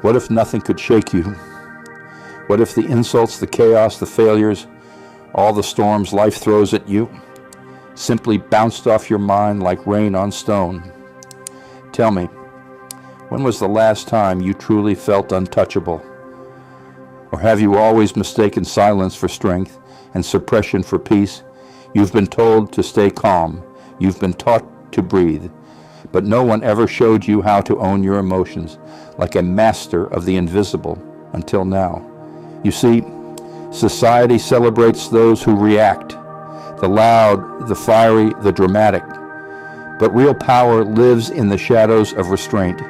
What if nothing could shake you? What if the insults, the chaos, the failures, all the storms life throws at you simply bounced off your mind like rain on stone? Tell me, when was the last time you truly felt untouchable? Or have you always mistaken silence for strength and suppression for peace? You've been told to stay calm. You've been taught to breathe. But no one ever showed you how to own your emotions like a master of the invisible until now. You see, society celebrates those who react, the loud, the fiery, the dramatic. But real power lives in the shadows of restraint.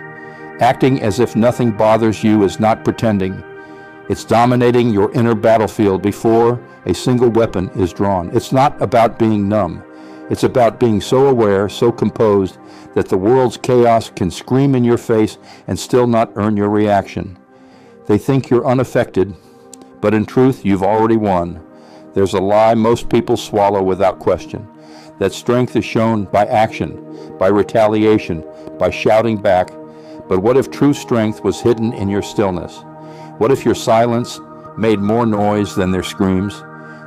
Acting as if nothing bothers you is not pretending. It's dominating your inner battlefield before a single weapon is drawn. It's not about being numb. It's about being so aware, so composed, that the world's chaos can scream in your face and still not earn your reaction. They think you're unaffected, but in truth, you've already won. There's a lie most people swallow without question, that strength is shown by action, by retaliation, by shouting back. But what if true strength was hidden in your stillness? What if your silence made more noise than their screams?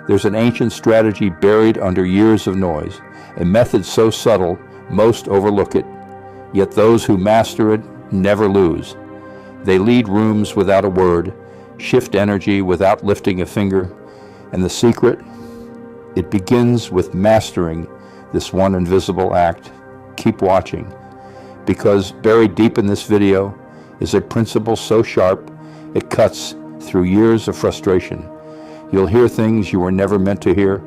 There's an ancient strategy buried under years of noise, a method so subtle most overlook it, yet those who master it never lose. They lead rooms without a word, shift energy without lifting a finger, and the secret, it begins with mastering this one invisible act. Keep watching, because buried deep in this video is a principle so sharp it cuts through years of frustration. You'll hear things you were never meant to hear,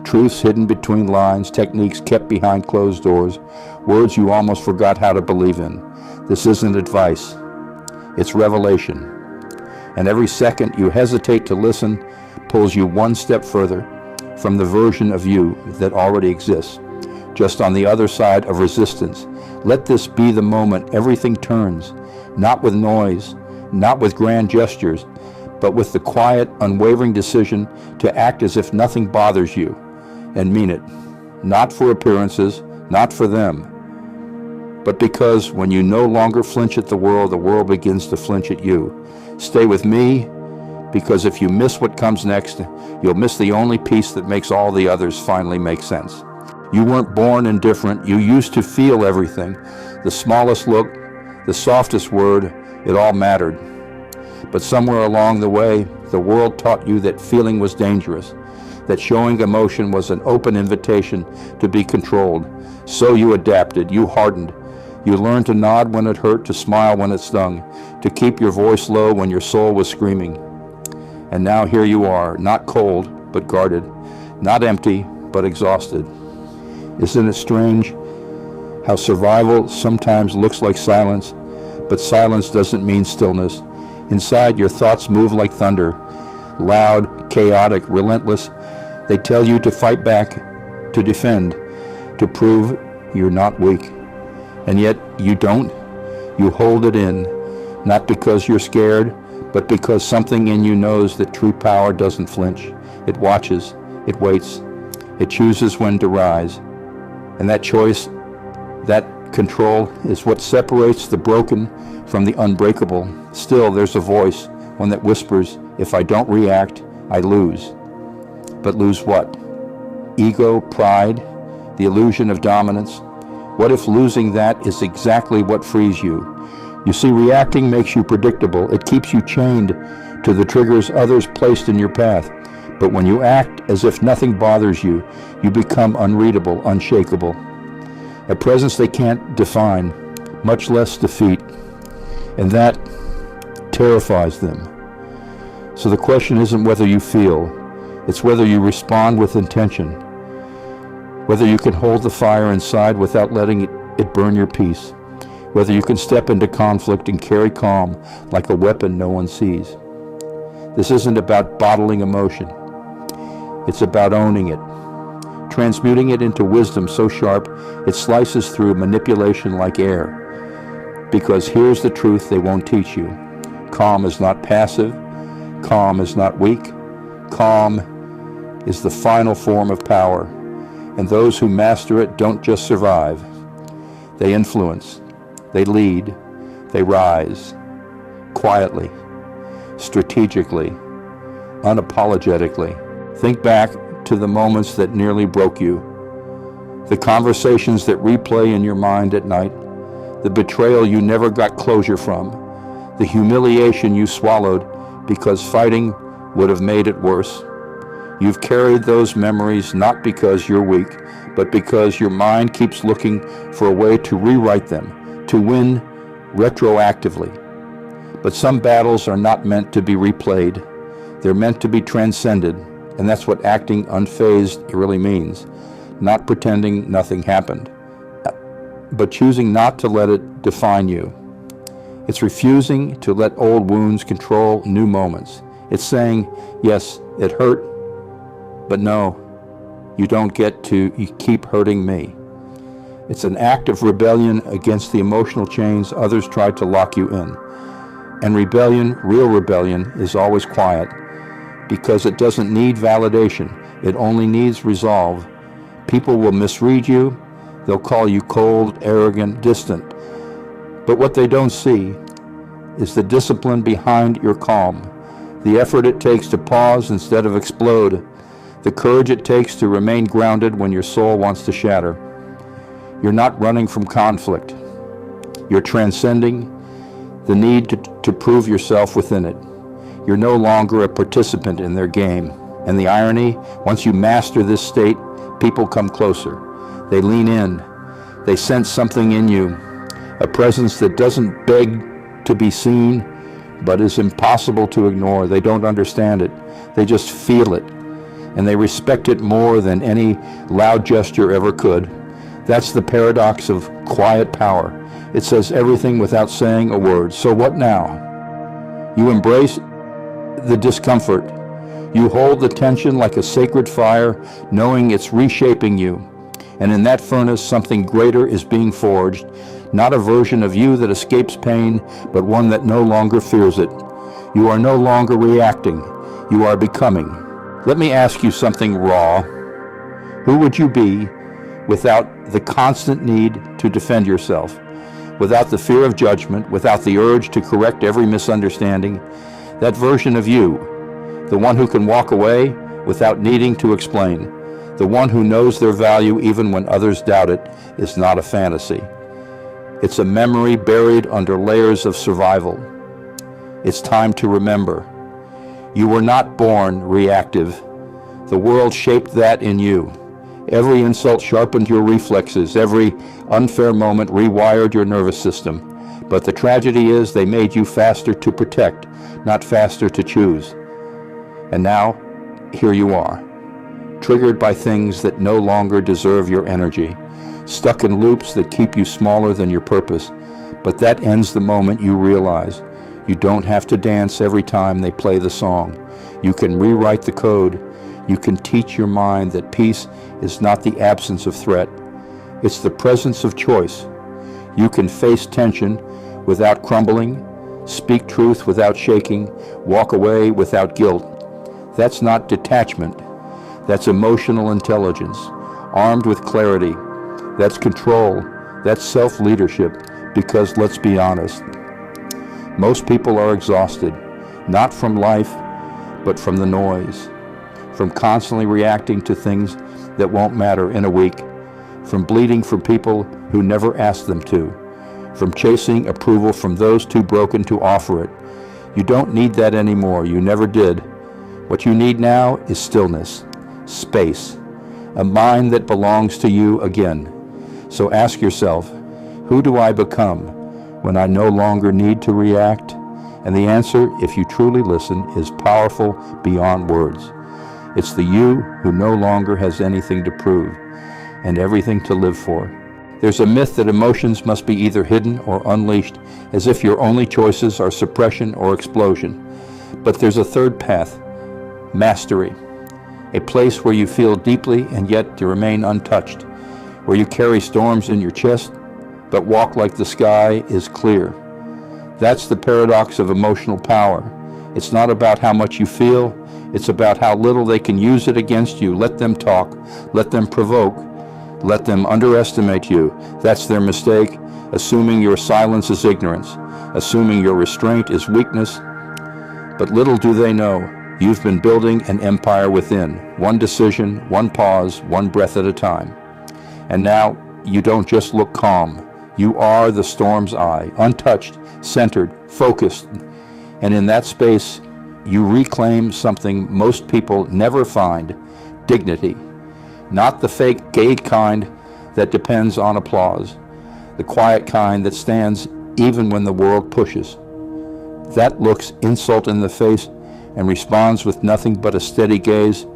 truths hidden between lines, techniques kept behind closed doors, words you almost forgot how to believe in. This isn't advice, it's revelation. And every second you hesitate to listen pulls you one step further from the version of you that already exists, just on the other side of resistance. Let this be the moment everything turns, not with noise, not with grand gestures, but with the quiet, unwavering decision to act as if nothing bothers you, and mean it. Not for appearances, not for them, but because when you no longer flinch at the world begins to flinch at you. Stay with me, because if you miss what comes next, you'll miss the only piece that makes all the others finally make sense. You weren't born indifferent. You used to feel everything. The smallest look, the softest word, it all mattered. But somewhere along the way, the world taught you that feeling was dangerous, that showing emotion was an open invitation to be controlled. So you adapted, you hardened. You learned to nod when it hurt, to smile when it stung, to keep your voice low when your soul was screaming. And now here you are, not cold, but guarded, not empty, but exhausted. Isn't it strange how survival sometimes looks like silence, but silence doesn't mean stillness? Inside, your thoughts move like thunder, loud, chaotic, relentless. They tell you to fight back, to defend, to prove you're not weak. And yet you don't. You hold it in, not because you're scared, but because something in you knows that true power doesn't flinch. It watches, it waits, it chooses when to rise. And that choice, that control, is what separates the broken from the unbreakable. Still, there's a voice, one that whispers, if I don't react, I lose. But lose what? Ego, pride, the illusion of dominance? What if losing that is exactly what frees you? You see, reacting makes you predictable. It keeps you chained to the triggers others placed in your path. But when you act as if nothing bothers you, you become unreadable, unshakable. A presence they can't define, much less defeat. And that terrifies them. So the question isn't whether you feel, it's whether you respond with intention. Whether you can hold the fire inside without letting it burn your peace. Whether you can step into conflict and carry calm like a weapon no one sees. This isn't about bottling emotion. It's about owning it. Transmuting it into wisdom so sharp it slices through manipulation like air. Because here's the truth they won't teach you. Calm is not passive. Calm is not weak. Calm is the final form of power. And those who master it don't just survive. They influence. They lead. They rise. quietly, strategically, unapologetically. Think back to the moments that nearly broke you, the conversations that replay in your mind at night, the betrayal you never got closure from, the humiliation you swallowed because fighting would have made it worse. You've carried those memories not because you're weak, but because your mind keeps looking for a way to rewrite them, to win retroactively. But some battles are not meant to be replayed. They're meant to be transcended, and that's what acting unfazed really means. Not pretending nothing happened, but choosing not to let it define you. It's refusing to let old wounds control new moments. It's saying, yes, it hurt, but no, you don't get to keep hurting me. It's an act of rebellion against the emotional chains others tried to lock you in. And rebellion, real rebellion, is always quiet because it doesn't need validation. It only needs resolve. People will misread you. They'll call you cold, arrogant, distant. But what they don't see is the discipline behind your calm, the effort it takes to pause instead of explode, the courage it takes to remain grounded when your soul wants to shatter. You're not running from conflict. You're transcending the need to prove yourself within it. You're no longer a participant in their game. And the irony, once you master this state, people come closer. They lean in. They sense something in you, a presence that doesn't beg to be seen, but is impossible to ignore. They don't understand it. They just feel it. And they respect it more than any loud gesture ever could. That's the paradox of quiet power. It says everything without saying a word. So what now? You embrace the discomfort. You hold the tension like a sacred fire, knowing it's reshaping you. And in that furnace, something greater is being forged. Not a version of you that escapes pain, but one that no longer fears it. You are no longer reacting. You are becoming. Let me ask you something raw. Who would you be without the constant need to defend yourself? Without the fear of judgment, without the urge to correct every misunderstanding? That version of you, the one who can walk away without needing to explain, the one who knows their value even when others doubt it, is not a fantasy. It's a memory buried under layers of survival. It's time to remember. You were not born reactive. The world shaped that in you. Every insult sharpened your reflexes. Every unfair moment rewired your nervous system. But the tragedy is they made you faster to protect, not faster to choose. And now, here you are, triggered by things that no longer deserve your energy, stuck in loops that keep you smaller than your purpose. But that ends the moment you realize you don't have to dance every time they play the song. You can rewrite the code. You can teach your mind that peace is not the absence of threat. It's the presence of choice. You can face tension without crumbling, speak truth without shaking, walk away without guilt. That's not detachment. That's emotional intelligence, armed with clarity. That's control. That's self-leadership. Because let's be honest, most people are exhausted, not from life, but from the noise, from constantly reacting to things that won't matter in a week, from bleeding for people who never asked them to, from chasing approval from those too broken to offer it. You don't need that anymore. You never did. What you need now is stillness, space, a mind that belongs to you again. So ask yourself, who do I become when I no longer need to react? And the answer, if you truly listen, is powerful beyond words. It's the you who no longer has anything to prove and everything to live for. There's a myth that emotions must be either hidden or unleashed, as if your only choices are suppression or explosion. But there's a third path, mastery, a place where you feel deeply and yet to remain untouched, where you carry storms in your chest, but walk like the sky is clear. That's the paradox of emotional power. It's not about how much you feel, it's about how little they can use it against you. Let them talk, let them provoke, Let them underestimate you. That's their mistake, assuming your silence is ignorance, assuming your restraint is weakness. But little do they know, you've been building an empire within, one decision, one pause, one breath at a time. And now, you don't just look calm. You are the storm's eye, untouched, centered, focused. And in that space, you reclaim something most people never find, dignity. Not the fake gay kind that depends on applause, the quiet kind that stands even when the world pushes. That looks insult in the face and responds with nothing but a steady gaze.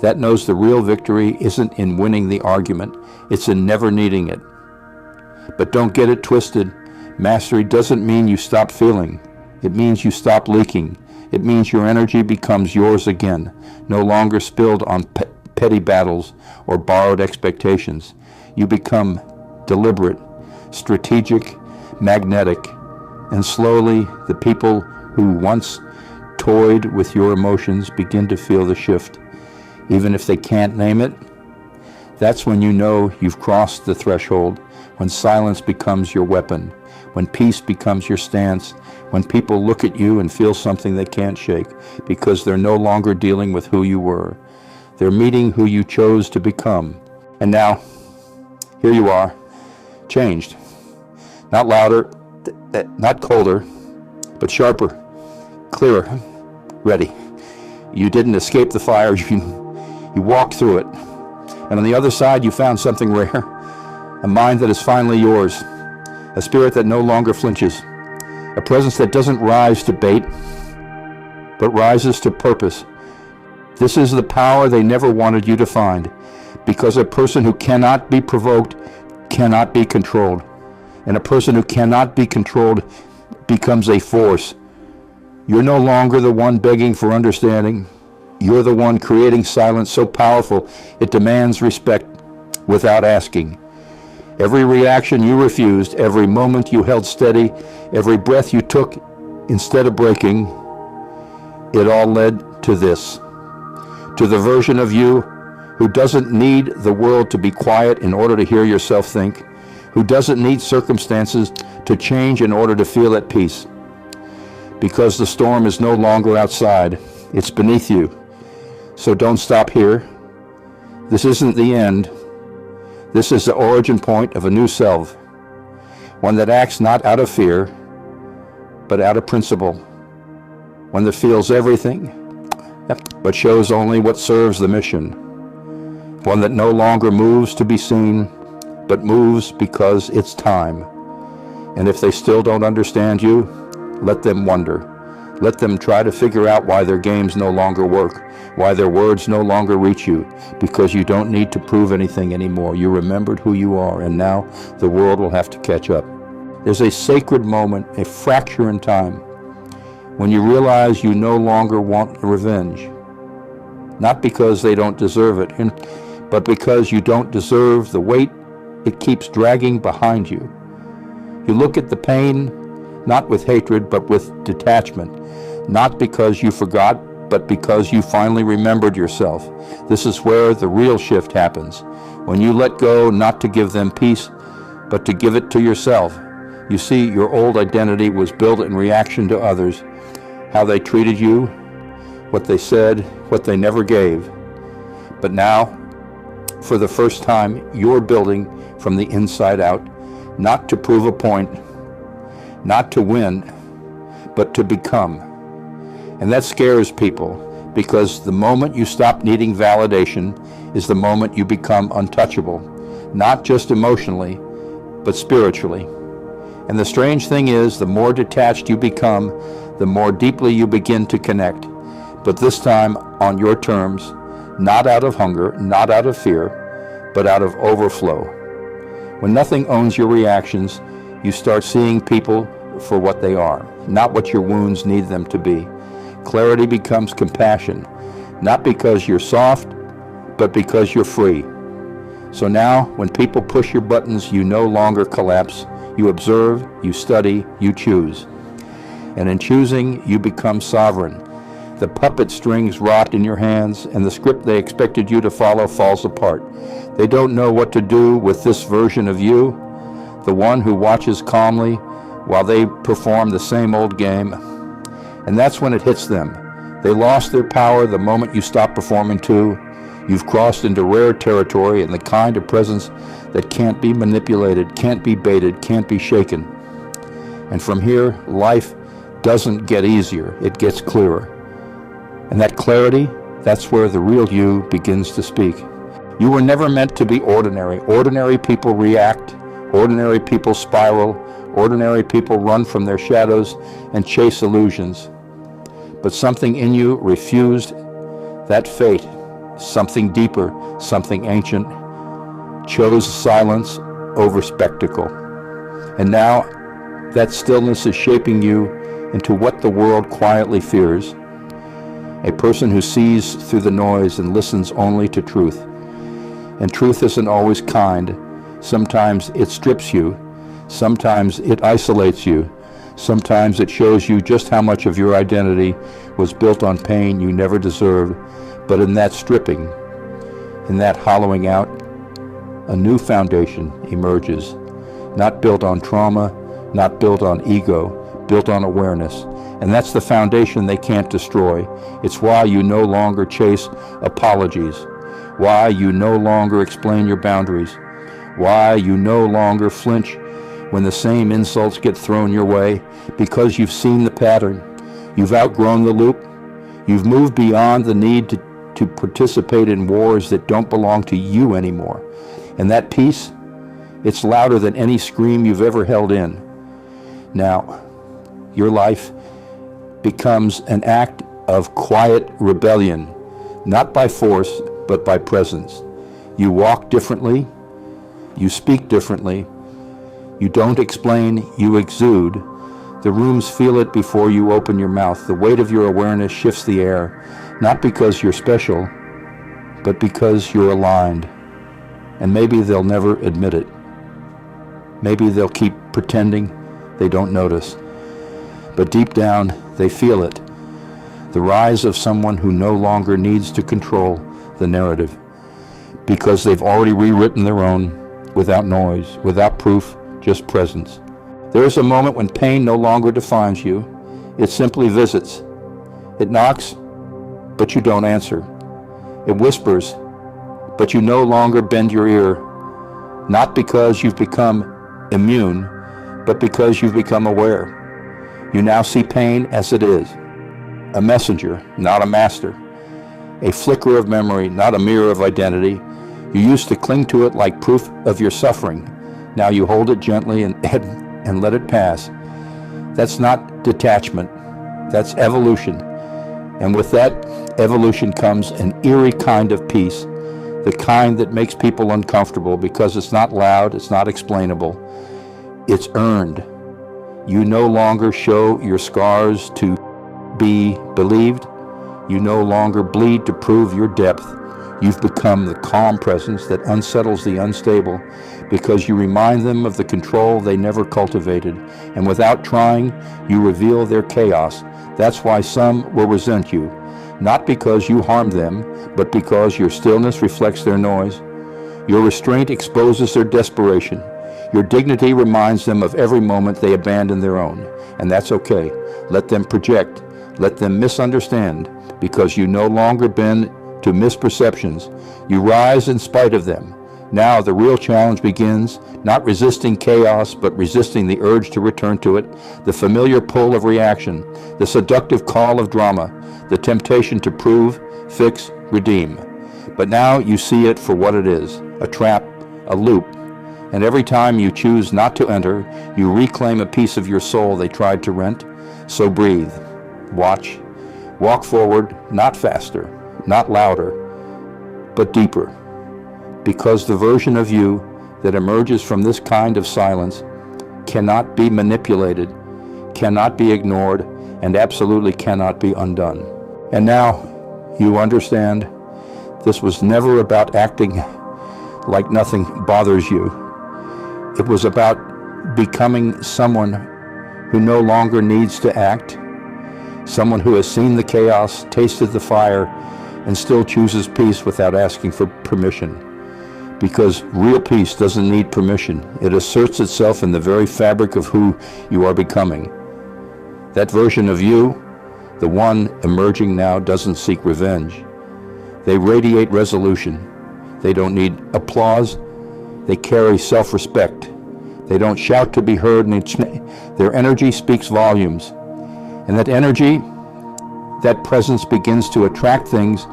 That knows the real victory isn't in winning the argument, it's in never needing it. But don't get it twisted. Mastery doesn't mean you stop feeling. It means you stop leaking. It means your energy becomes yours again, no longer spilled on petty battles or borrowed expectations. You become deliberate, strategic, magnetic, and slowly the people who once toyed with your emotions begin to feel the shift. Even if they can't name it, that's when you know you've crossed the threshold, when silence becomes your weapon, when peace becomes your stance, when people look at you and feel something they can't shake because they're no longer dealing with who you were. They're meeting who you chose to become. And now, here you are, changed. Not louder, not colder, but sharper, clearer, ready. You didn't escape the fire, you walked through it. And on the other side, you found something rare, a mind that is finally yours, a spirit that no longer flinches, a presence that doesn't rise to bait, but rises to purpose. This is the power they never wanted you to find, because a person who cannot be provoked cannot be controlled. And a person who cannot be controlled becomes a force. You're no longer the one begging for understanding. You're the one creating silence so powerful it demands respect without asking. Every reaction you refused, every moment you held steady, every breath you took instead of breaking, it all led to this. To the version of you who doesn't need the world to be quiet in order to hear yourself think, who doesn't need circumstances to change in order to feel at peace. Because the storm is no longer outside, it's beneath you. So don't stop here. This isn't the end. This is the origin point of a new self, one that acts not out of fear, but out of principle, one that feels everything, but shows only what serves the mission, one that no longer moves to be seen, but moves because it's time. And if they still don't understand you, let them wonder. Let them try to figure out why their games no longer work, why their words no longer reach you, because you don't need to prove anything anymore. You remembered who you are, and now the world will have to catch up. There's a sacred moment, a fracture in time, when you realize you no longer want revenge. Not because they don't deserve it, but because you don't deserve the weight it keeps dragging behind you. You look at the pain, not with hatred, but with detachment. Not because you forgot, but because you finally remembered yourself. This is where the real shift happens. When you let go, not to give them peace, but to give it to yourself. You see, your old identity was built in reaction to others, how they treated you, what they said, what they never gave. But now, for the first time, you're building from the inside out, not to prove a point, not to win, but to become. And that scares people, because the moment you stop needing validation is the moment you become untouchable, not just emotionally, but spiritually. And the strange thing is, the more detached you become, the more deeply you begin to connect, but this time on your terms, not out of hunger, not out of fear, but out of overflow. When nothing owns your reactions, you start seeing people for what they are, not what your wounds need them to be. Clarity becomes compassion, not because you're soft, but because you're free. So now, when people push your buttons, you no longer collapse. You observe, you study, you choose. And in choosing, you become sovereign. The puppet strings rot in your hands, and the script they expected you to follow falls apart. They don't know what to do with this version of you, the one who watches calmly while they perform the same old game. And that's when it hits them. They lost their power the moment you stop performing too. You've crossed into rare territory and the kind of presence that can't be manipulated, can't be baited, can't be shaken. And from here, life doesn't get easier, it gets clearer. And that clarity, that's where the real you begins to speak. You were never meant to be ordinary. Ordinary people react, ordinary people spiral, ordinary people run from their shadows and chase illusions. But something in you refused that fate. Something deeper, something ancient, chose silence over spectacle. And now that stillness is shaping you into what the world quietly fears. A person who sees through the noise and listens only to truth. And truth isn't always kind. Sometimes it strips you. Sometimes it isolates you. Sometimes it shows you just how much of your identity was built on pain you never deserved. But in that stripping, in that hollowing out, a new foundation emerges, not built on trauma, not built on ego, built on awareness. And that's the foundation they can't destroy. It's why you no longer chase apologies, why you no longer explain your boundaries, why you no longer flinch when the same insults get thrown your way, because you've seen the pattern, you've outgrown the loop, you've moved beyond the need to participate in wars that don't belong to you anymore. And that peace, it's louder than any scream you've ever held in. Now, your life becomes an act of quiet rebellion, not by force, but by presence. You walk differently, you speak differently, you don't explain, you exude. The rooms feel it before you open your mouth. The weight of your awareness shifts the air, not because you're special, but because you're aligned. And maybe they'll never admit it. Maybe they'll keep pretending they don't notice. But deep down, they feel it. The rise of someone who no longer needs to control the narrative, because they've already rewritten their own, without noise, without proof, just presence. There is a moment when pain no longer defines you. It simply visits. It knocks, but you don't answer. It whispers, but you no longer bend your ear, not because you've become immune, but because you've become aware. You now see pain as it is, a messenger, not a master, a flicker of memory, not a mirror of identity. You used to cling to it like proof of your suffering. Now you hold it gently and let it pass. That's not detachment, that's evolution. And with that evolution comes an eerie kind of peace, the kind that makes people uncomfortable because it's not loud, it's not explainable, it's earned. You no longer show your scars to be believed. You no longer bleed to prove your depth. You've become the calm presence that unsettles the unstable because you remind them of the control they never cultivated. And without trying, you reveal their chaos. That's why some will resent you, not because you harmed them, but because your stillness reflects their noise. Your restraint exposes their desperation. Your dignity reminds them of every moment they abandoned their own. And that's okay. Let them project. Let them misunderstand, because you no longer bend to misperceptions. You rise in spite of them. Now the real challenge begins, not resisting chaos, but resisting the urge to return to it, the familiar pull of reaction, the seductive call of drama, the temptation to prove, fix, redeem. But now you see it for what it is, a trap, a loop. And every time you choose not to enter, you reclaim a piece of your soul they tried to rent. So breathe, watch, walk forward, not faster, not louder, but deeper. Because the version of you that emerges from this kind of silence cannot be manipulated, cannot be ignored, and absolutely cannot be undone. And now you understand this was never about acting like nothing bothers you. It was about becoming someone who no longer needs to act, Someone who has seen the chaos, tasted the fire, and still chooses peace without asking for permission. Because real peace doesn't need permission. It asserts itself in the very fabric of who you are becoming. That version of you, the one emerging now, doesn't seek revenge. They radiate resolution. They don't need applause. They carry self-respect. They don't shout to be heard, and their energy speaks volumes. And that energy, that presence begins to attract things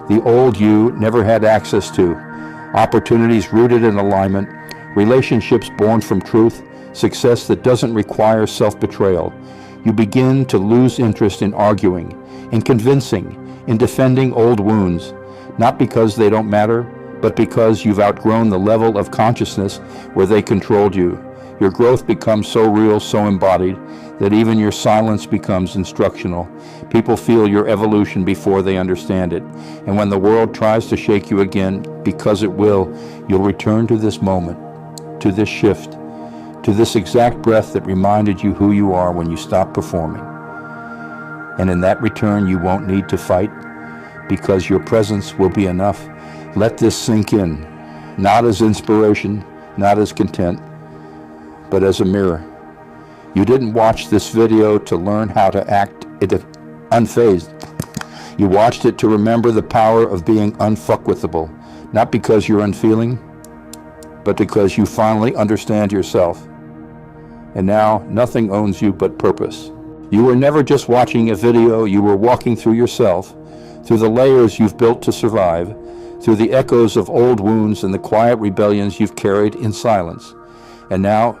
the old you never had access to. Opportunities rooted in alignment, relationships born from truth, success that doesn't require self-betrayal. You begin to lose interest in arguing, in convincing, in defending old wounds, not because they don't matter, but because you've outgrown the level of consciousness where they controlled you. Your growth becomes so real, so embodied, that even your silence becomes instructional. People feel your evolution before they understand it. And when the world tries to shake you again, because it will, you'll return to this moment, to this shift, to this exact breath that reminded you who you are when you stopped performing. And in that return, you won't need to fight, because your presence will be enough. Let this sink in, not as inspiration, not as content, but as a mirror. You didn't watch this video to learn how to act unfazed. You watched it to remember the power of being unfuckwithable, not because you're unfeeling, but because you finally understand yourself. And now nothing owns you but purpose. You were never just watching a video, you were walking through yourself, through the layers you've built to survive, through the echoes of old wounds and the quiet rebellions you've carried in silence. And now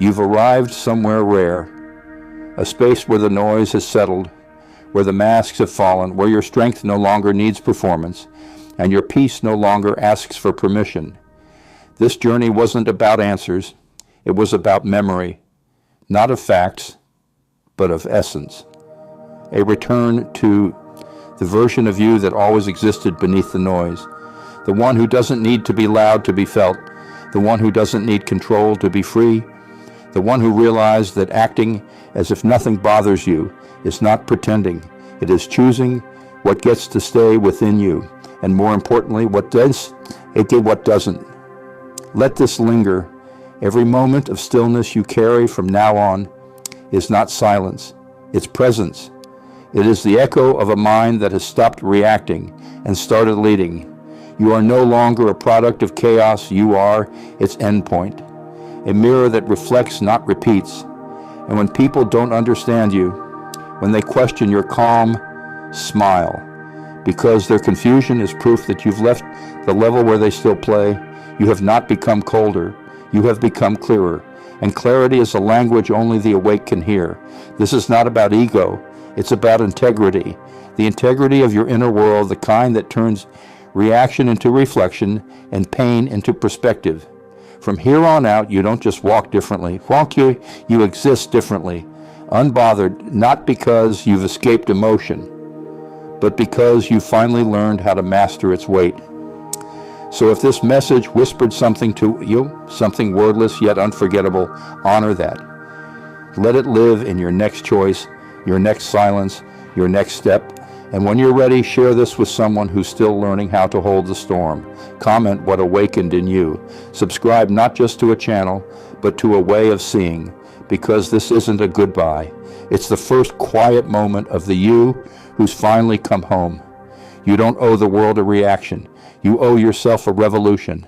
you've arrived somewhere rare, a space where the noise has settled, where the masks have fallen, where your strength no longer needs performance, and your peace no longer asks for permission. This journey wasn't about answers, it was about memory, not of facts, but of essence. A return to the version of you that always existed beneath the noise, the one who doesn't need to be loud to be felt, the one who doesn't need control to be free, the one who realized that acting as if nothing bothers you is not pretending. It is choosing what gets to stay within you, and more importantly, what doesn't. Let this linger. Every moment of stillness you carry from now on is not silence, it's presence. It is the echo of a mind that has stopped reacting and started leading. You are no longer a product of chaos, you are its endpoint. A mirror that reflects, not repeats. And when people don't understand you, when they question your calm, smile. Because their confusion is proof that you've left the level where they still play. You have not become colder, you have become clearer. And clarity is a language only the awake can hear. This is not about ego, it's about integrity. The integrity of your inner world, the kind that turns reaction into reflection and pain into perspective. From here on out, you don't just walk differently. You exist differently, unbothered, not because you've escaped emotion, but because you finally learned how to master its weight. So if this message whispered something to you, something wordless yet unforgettable, honor that. Let it live in your next choice, your next silence, your next step. And when you're ready, share this with someone who's still learning how to hold the storm. Comment what awakened in you. Subscribe not just to a channel, but to a way of seeing, because this isn't a goodbye. It's the first quiet moment of the you who's finally come home. You don't owe the world a reaction. You owe yourself a revolution.